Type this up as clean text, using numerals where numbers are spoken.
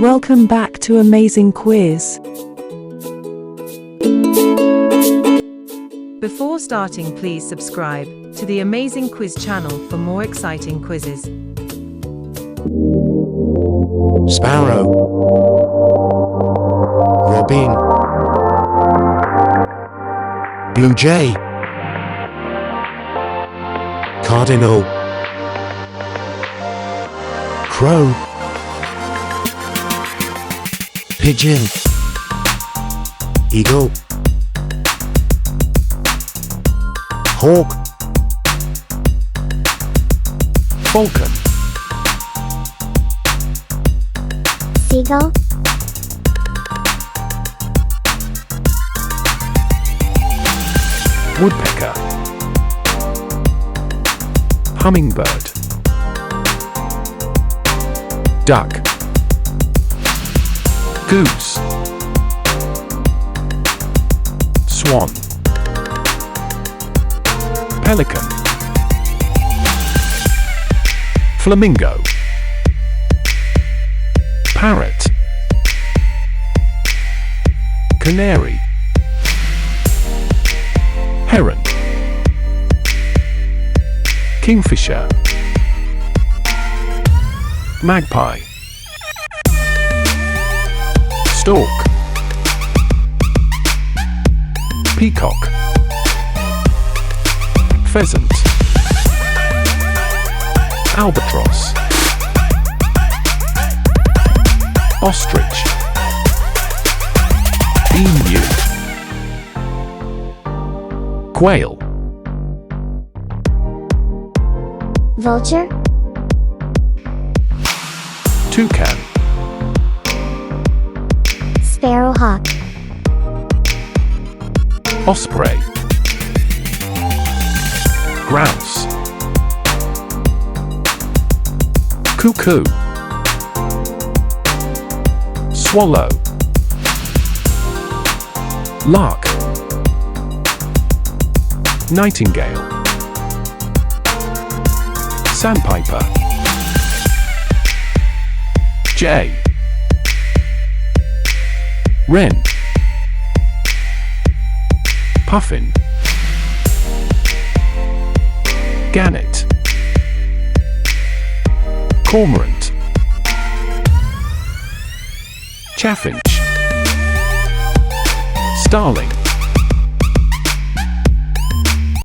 Welcome back to Amazing Quiz. Before starting, please subscribe to the Amazing Quiz channel for more exciting quizzes. Sparrow, Robin, Blue Jay, Cardinal, Crow, Pigeon, Eagle, Hawk, Falcon, Seagull, Woodpecker, Hummingbird, Duck, Goose, Swan, Pelican, Flamingo, Parrot, Canary, Heron, Kingfisher, Magpie, Stork, Peacock, Pheasant, Albatross, Ostrich, Emu, Quail, Vulture, Toucan, Sparrowhawk, Osprey, Grouse, Cuckoo, Swallow, Lark, Nightingale, Sandpiper, Jay, Wren, Puffin, Gannet, Cormorant, Chaffinch, Starling,